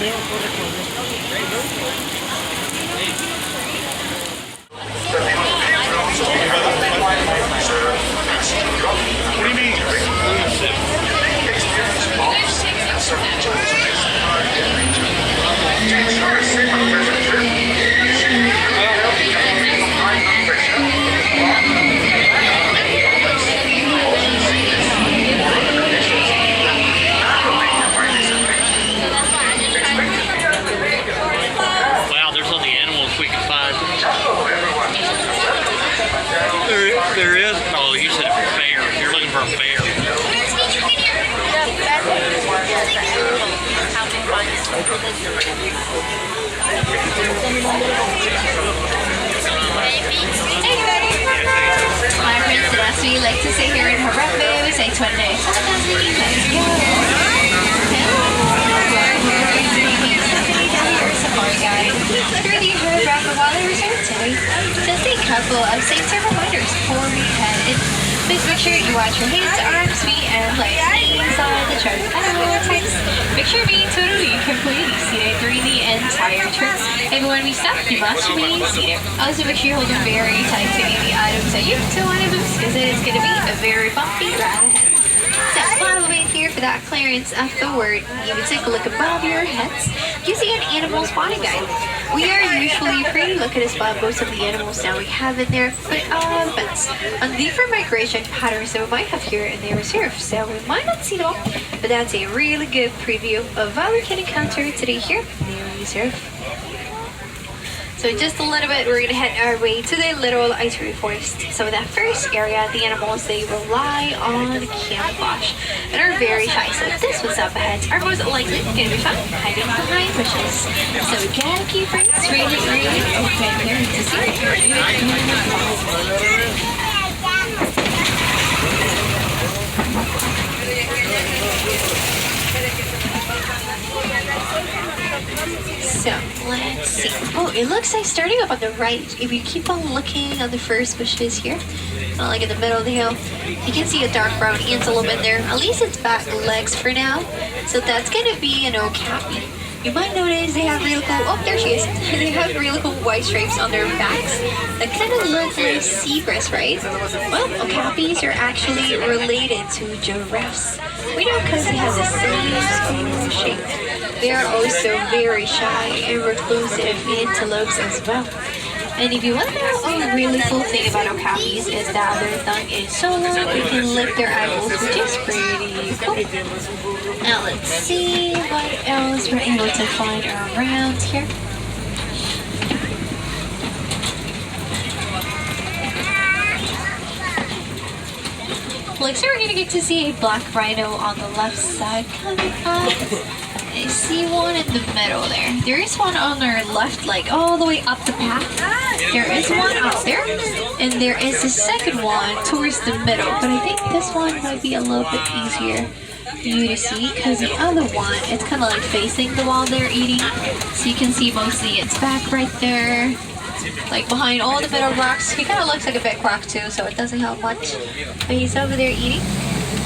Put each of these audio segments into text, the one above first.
What do you mean? Wow, there's all the animals we can find. There is? Oh, you said a bear. You're looking for a bear. My friends and us, we like to say here in Harappa, we say 20 days. Let's go. Safari guide through the Harappa Wildlife Reserve today. Just a couple of safe reminders before we head in. Please make sure you watch your hands, arms, feet, and legs inside the truck at all times. Make sure you're being totally, completely seated during the entire trip. And when we stop, you must remain seated. Also, make sure you hold them very tight to any of the items that you don't want to move, because it is going to be a very bumpy ride ahead. So, follow me here for that clearance afterward. You can take a look above your heads. You see an animal spotting guide. We are usually free to look at a spot most of the animals that we have in there, but depends on different migration patterns that we might have here in the reserve. So we might not see them all, but that's a really good preview of what we can encounter today here in the reserve. So in just a little bit, we're gonna head our way to the little ice forest. So in that first area, the animals, they rely on camouflage and are very shy. So this one's up ahead are most likely gonna be found hiding behind bushes. So we gotta keep our eyes really open here to see So, let's see. Oh, it looks like starting up on the right, if you keep on looking on the first bushes here, like in the middle of the hill, you can see a dark brown antelope in there. At least its back legs for now. So that's going to be an okapi. You might notice they have really cool, oh, there she is. They have really cool white stripes on their backs that kind of look like zebras, right? Well, okapis are actually related to giraffes. We know because they have the same shape. They are also very shy and reclusive antelopes as well. And if you want to know a really cool thing about okapis is that their tongue is so long they can lick their eyeballs, which is pretty cool. Now let's see what else we're able to find around here. Looks like we're gonna get to see a black rhino on the left side coming up. I see one in the middle there. There is one on our left, like all the way up the path. There is one out there, and there is a second one towards the middle. But I think this one might be a little bit easier for you to see, because the other one, it's kind of like facing the wall they're eating. So you can see mostly its back right there, like behind all the middle rocks. He kind of looks like a big rock too, so it doesn't help much. But he's over there eating.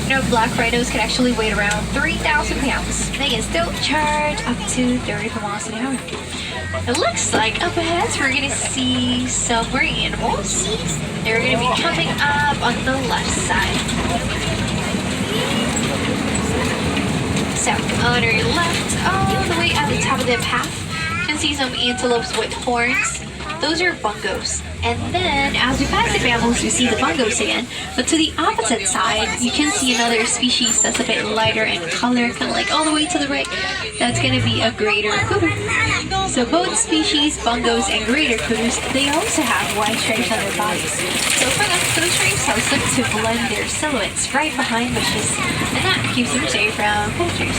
You know, black rhinos can actually weigh around 3,000 pounds. They can still charge up to 34 miles an hour. It looks like up ahead we're going to see some more animals. They're going to be coming up on the left side. So, on our left, all the way at the top of the path, you can see some antelopes with horns. Those are bongos. And then, as we pass the brambles, we see the bongos again. But to the opposite side, you can see another species that's a bit lighter in color, kind of like all the way to the right. That's going to be a greater kudu. So both species, bongos and greater kudus, they also have white stripes on their bodies. So for them, those stripes help them to blend their silhouettes right behind bushes. And that keeps them safe from poachers.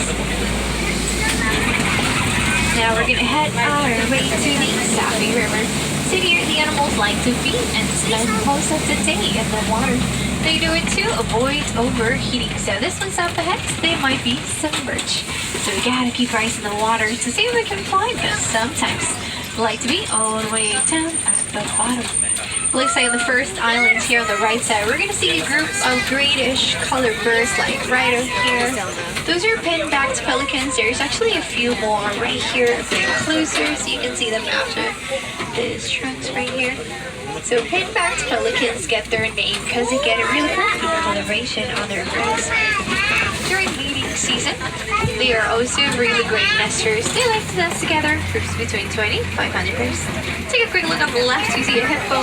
Now we're going to head our way to the Sappy River. So here the animals like to feed and spend most of the day in the water. They do it to avoid overheating. So this one's up ahead, they might be submerged. So we gotta keep our eyes in the water to see if we can find them. Sometimes they like to be all the way down at the bottom. Looks like on the first island here on the right side, we're gonna see a group of greenish colored birds like Rhino here. Those are pin-backed pelicans. There's actually a few more right here a bit closer so you can see them after this trunks right here. So pin-backed pelicans get their name because they get a really good coloration on their breasts during mating season. They are also really great nesters. They like to nest together, groups between 20 to 500 pairs. Take a quick look on the left. You see a hippo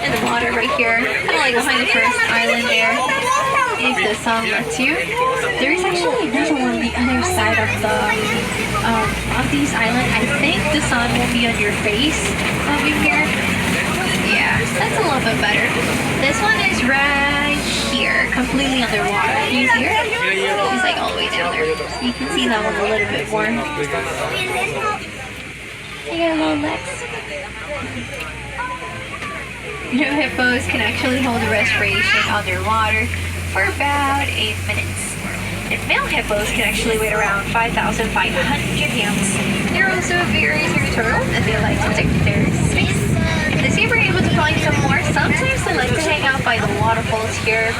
in the water right here, kind of like behind the first island there. If the sun lets you. There is actually another one on the other side of these islands. I think the sun will be on your face over here. Yeah, that's a little bit better. This one is right here, completely underwater. Can you see her? She's like all the way down there. So you can see that one a little bit more. They got little legs. You know, hippos can actually hold a respiration underwater for about 8 minutes. And male hippos can actually weigh around 5,500 pounds. They're also very territorial and they like to protect their space. Let's see if we're able to find some more. Sometimes they like to hang out by the waterfalls here.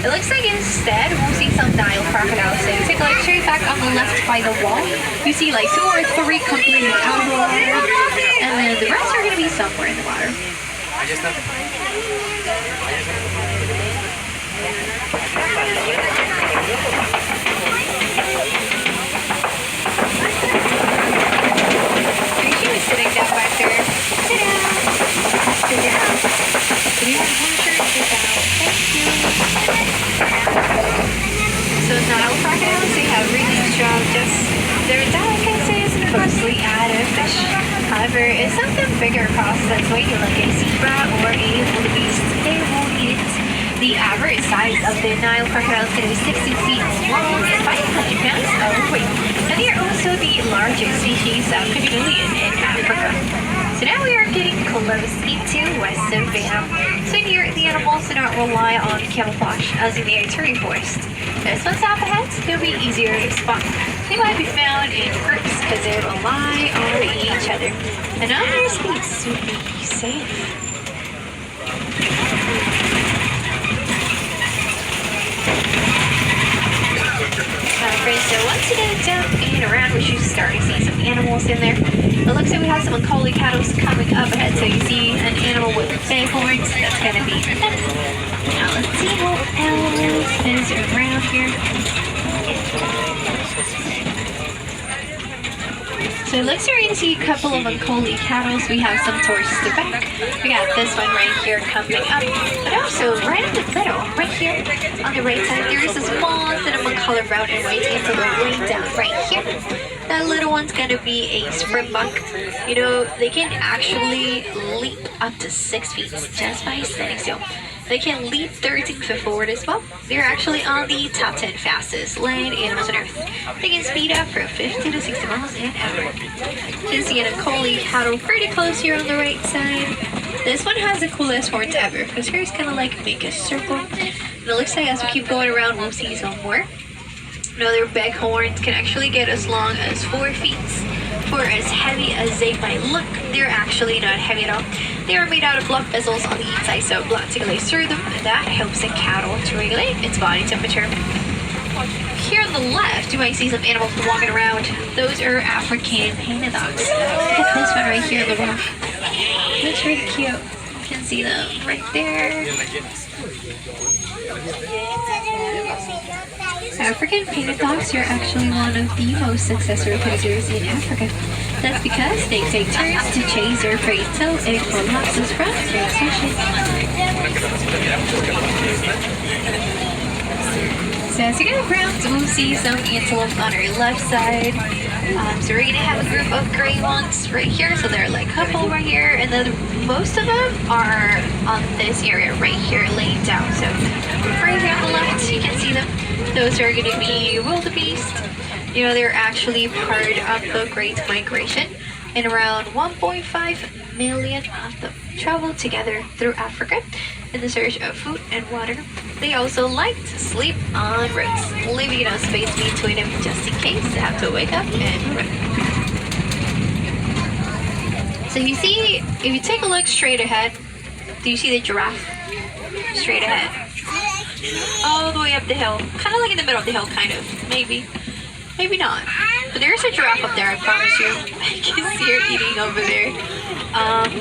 It looks like instead we'll see some Nile crocodiles. So take a look straight back on the left by the wall. You see like 2 or 3 completely out of the water. And then the rest are going to be somewhere in the water. She was sitting down back there. Sit down. Sit down. Sit down. Sit down. Thank you. So Nile crocodiles, they have really strong just their delicacies and mostly out of fish. However, if something bigger crosses its way, like a zebra or a wildebeest, they will eat it. The average size of the Nile crocodile is going to be 60 feet long and 500 pounds overweight. And they are also the largest species of chameleon in Africa. So now we are getting close into western Vietnam. So here the animals do not rely on camouflage as in the Arctic forest. This one's up ahead, they'll be easier to spot. They might be found in groups because they rely on each other. And others can be safe. So once you get down and around, we should start to see some animals in there. It looks like we have some Macaulay cattle coming up ahead, so you see an animal with big horns. That's going to be them. Now let's see what else is around here. So it looks like we're going to see a couple of Macaulay cattle. We have some towards the back. We got this one right here coming up. But also right in the middle, right here on the right side, there is a small cinnamon color brown and white into the way down right here. That little one's going to be a springbok. You know, they can actually leap up to 6 feet just by standing still. They can leap 13 feet forward as well. They're actually on the top 10 fastest land animals on Earth. They can speed up from 50 to 60 miles an hour. You can see a Macaulay cattle pretty close here on the right side. This one has the coolest horns ever because hers kind of like make a circle. And it looks like as we keep going around, we'll see some more. Now their big horns can actually get as long as 4 feet. For as heavy as they might look, they're actually not heavy at all. They are made out of blood vessels on the inside, so blood circulates through them, and that helps the cattle to regulate its body temperature. Here on the left, you might see some animals walking around. Those are African painted dogs. Look at this one right here on the rock. Looks really cute. You can see them right there. African painted dogs are actually one of the most successful predators in Africa. That's because they take turns to chase their prey until it collapses from their exhaustion. So as you go around, we'll see some antelope on our left side. So we're going to have a group of gray ones right here. So they're like a couple right here. And then most of them are on this area right here laying down. So right here on the left, you can see them. Those are going to be wildebeest. You know, they're actually part of the Great Migration. And around 1.5 million of them travel together through Africa in the search of food and water. They also like to sleep on roads, leaving enough space between them just in case they have to wake up and run. So you see, if you take a look straight ahead, Do you see the giraffe? Straight ahead. All the way up the hill. Kind of like in the middle of the hill, kind of. Maybe. Maybe not. But there is a giraffe up there, I promise you. I can see her eating over there.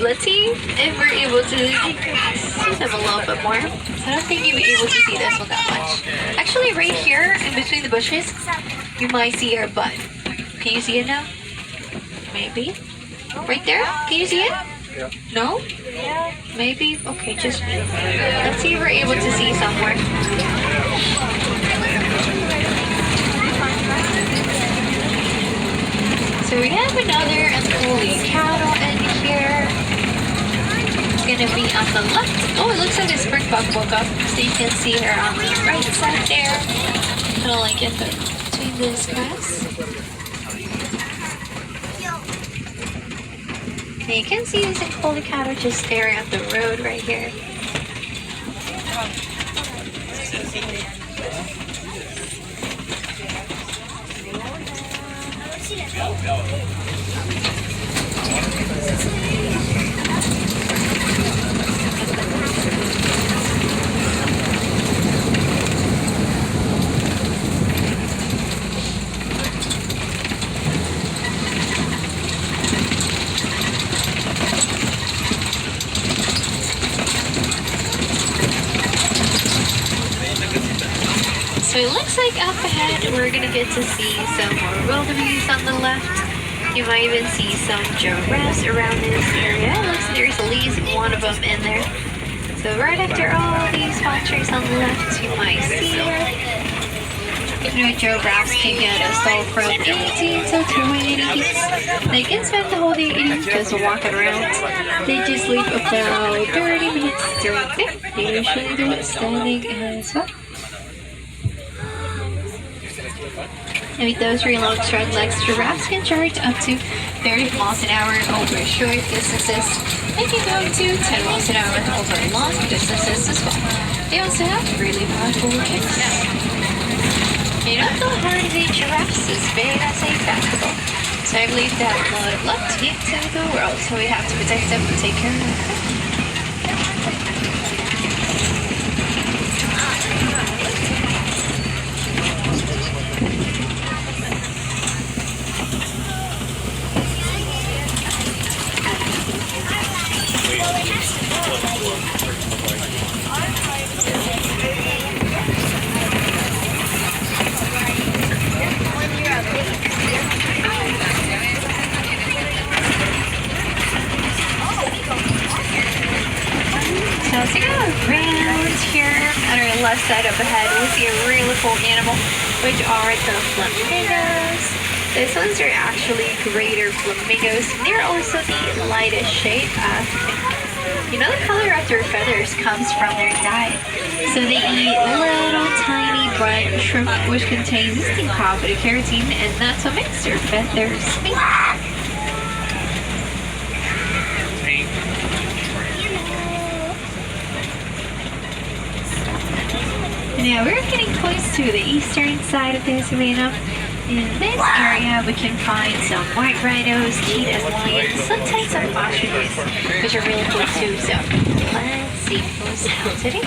Let's see if we're able to see them a little bit more. I don't think you'll be able to see this one that much. Actually, right here, in between the bushes, you might see her butt. Can you see it now? Maybe. Right there? Can you see it? Yeah. No? Maybe? Okay, just let's see if we're able to see somewhere. So we have another unholy cattle in here. It's gonna be on the left. Oh, it looks like a springbok woke up. So you can see her on the right side there. Kind of like in between this grass. And you can see this unholy cattle just staring at the road right here. So it looks like up ahead we're gonna get to see some more wildebeest on the left. You might even see some giraffes around this area. It looks like there's at least one of them in there. So right after all these palm trees on the left, you might see her. You know, giraffes can get a stall from 18 to 20 days. They can spend the whole day eating, just walking around. They just sleep about 30 minutes during the day. They usually do it standing as well. And with those really long strong legs, giraffes can charge up to 30 miles an hour over short distances. They can go to 10 miles an hour over long distances as well. They also have really powerful kicks. You know, the heart of a giraffe is big as a basketball. So I believe that would love to get to the world. So we have to protect them and take care of them. So as we go around here on our left side of the head, we see a really cool animal, which are the flamingos. These ones are actually greater flamingos. They're also the lightest shade of pink. You know, the color of their feathers comes from their diet. So they eat little tiny brine shrimp, which contains distinct beta carotene, and that's what makes their feathers pink. Now we're getting close to the eastern side of the savannah. In this area, we can find some white rhinos, cheetahs, lions, some types of ostriches, which are really cool too. So let's see who's out today.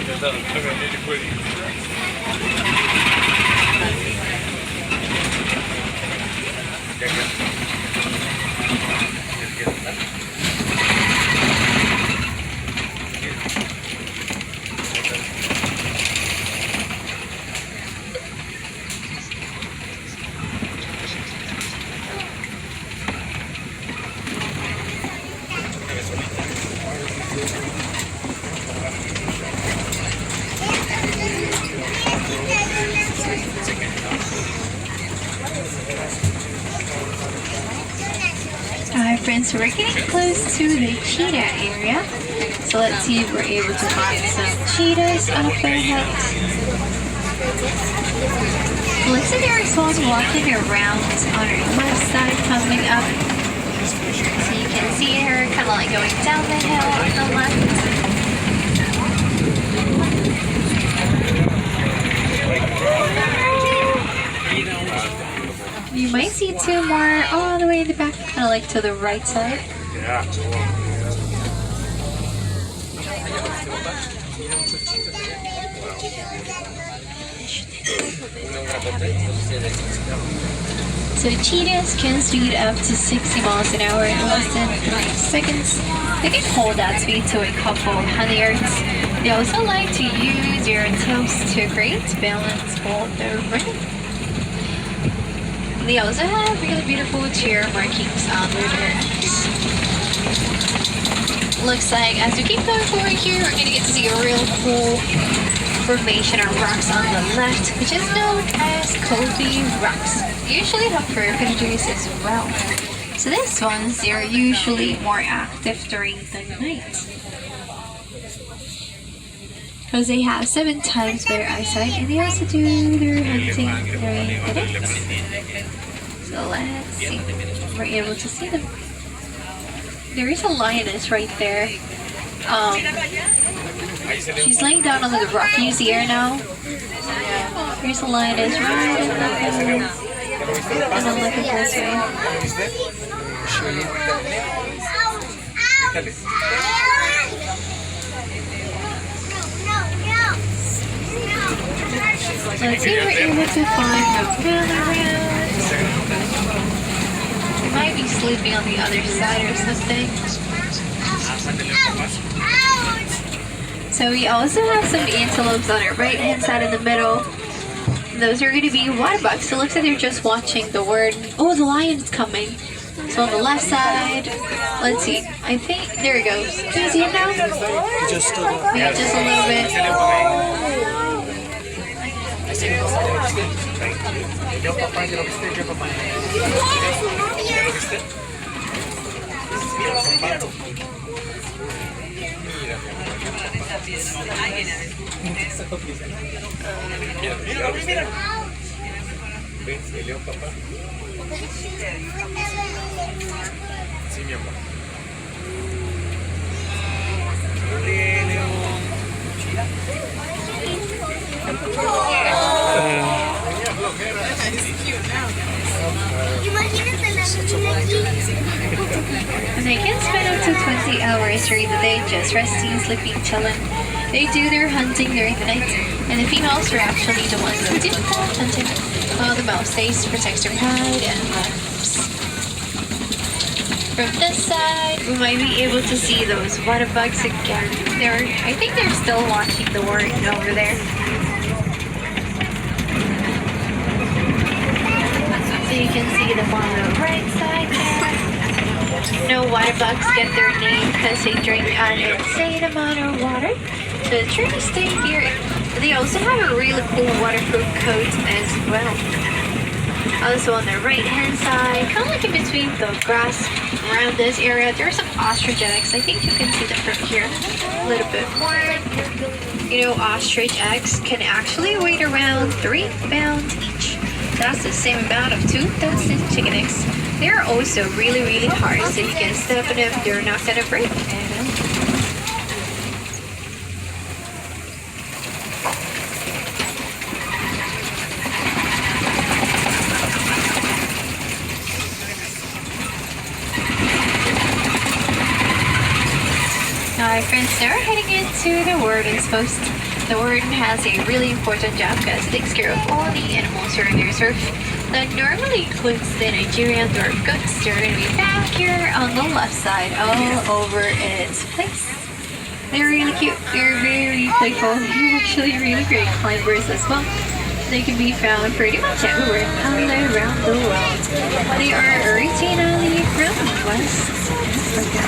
Alright friends, so we're getting close to the cheetah area. So let's see if we're able to find some cheetahs up ahead. Looks like there is one walking around on our left side coming up. So you can see her kind of like going down the hill on the left. You might see two more all the way in the back, kind of like to the right side. Yeah. So cheetahs can speed up to 60 miles an hour in less than 3 seconds. They can hold that speed to a couple of 100 yards. They also like to use their tails to create balance while they're running. They also have really beautiful tear markings on their necks. Looks like as we keep going forward here, we're gonna get to see a real cool formation of rocks on the left, which is known as Kobe rocks. They usually have predators as well. So these ones, they are usually more active during the night, because they have 7 times better eyesight, and they also do their hunting during the day. So let's see if we're able to see them. There is a lioness right there. She's laying down on the rock. You see her now? There's a lioness right in the middle. And I'm looking this way. Let's see if we're able to find the around. They might be sleeping on the other side or something. So we also have some antelopes on our right hand side in the middle. Those are going to be water bucks. So it looks like they're just watching the word. Oh, the lion's coming. So on the left side, let's see. I think, there it goes. Can you see it now? Just a Yeah, just a little bit. Sí, mi amor. They can spend up to 20 hours during the day just resting, sleeping, chilling. They do their hunting during the night, and the females are actually the ones who do the hunting, while the male stays to protect their hide and lives. From this side, we might be able to see those water bugs again. I think they're still watching the warden over there. So you can see them on the right side there. No water bugs get their name because they drink an insane amount of water. So they try to stay here. But they also have a really cool waterproof coat as well. Also on the right hand side, kind of like in between the grass around this area, there are some ostrich eggs. I think you can see them from here a little bit more. You know, ostrich eggs can actually weigh around 3 pounds each. That's the same amount of 2,000 chicken eggs. They're also really, really hard, so you can step on them, they're not gonna break. Alright friends, now we're heading into the warden's post. The warden has a really important job because it takes care of all the animals here in the reserve. That normally includes the Nigerian dwarf goats. They're going to be back here on the left side, all over its place. They're really cute. They're very playful. They're actually really great climbers as well. They can be found pretty much everywhere all around the world. They are originally from West Africa.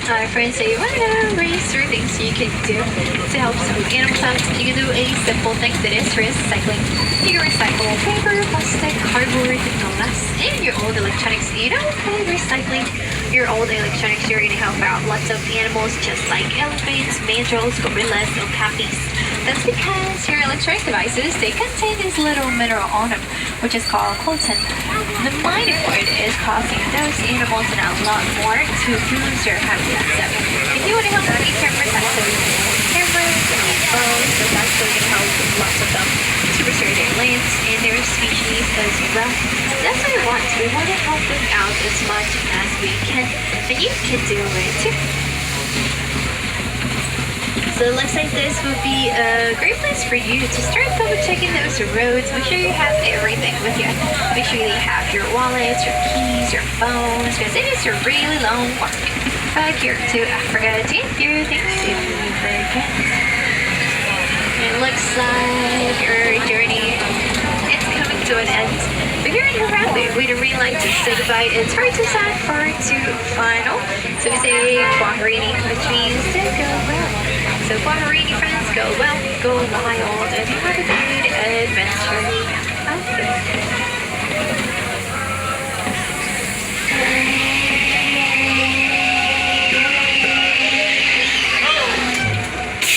Alright friends, so you want to raise 3 things you can do to help some animals out. You can do a simple thing that is recycling. You can recycle paper, plastic, cardboard, glass, and your old electronics. You know, by recycling your old electronics, you're going to help out lots of animals just like elephants, mandrills, gorillas, okapis, That's because your electronic devices, they contain this little mineral on them, which is called coltan. The mining void is causing those animals and a lot more to lose their habitat. So if you want to help nature protect those cameras and phones, so that's going to help lots of them to restore their lands and their species as well. That's what we want. We want to help them out as much as we can, and you can do it too. So it looks like this would be a great place for you to start double checking those roads. Make sure you have everything with you. Make sure you have your wallets, your keys, your phones, because it is a really long walk back here to Africa to get your things to forget. It looks like your journey is coming to an end. But here in Harambe, we'd really like to say goodbye. It's hard to sad, far to final. So we say Kwaharini, which means to go well. So Kwaharini friends, go well, go wild, and have a good adventure out there.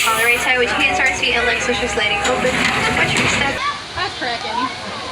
All right, tie with your hands, arms, feet, and legs, so just letting open. Watch your step. That's cracking.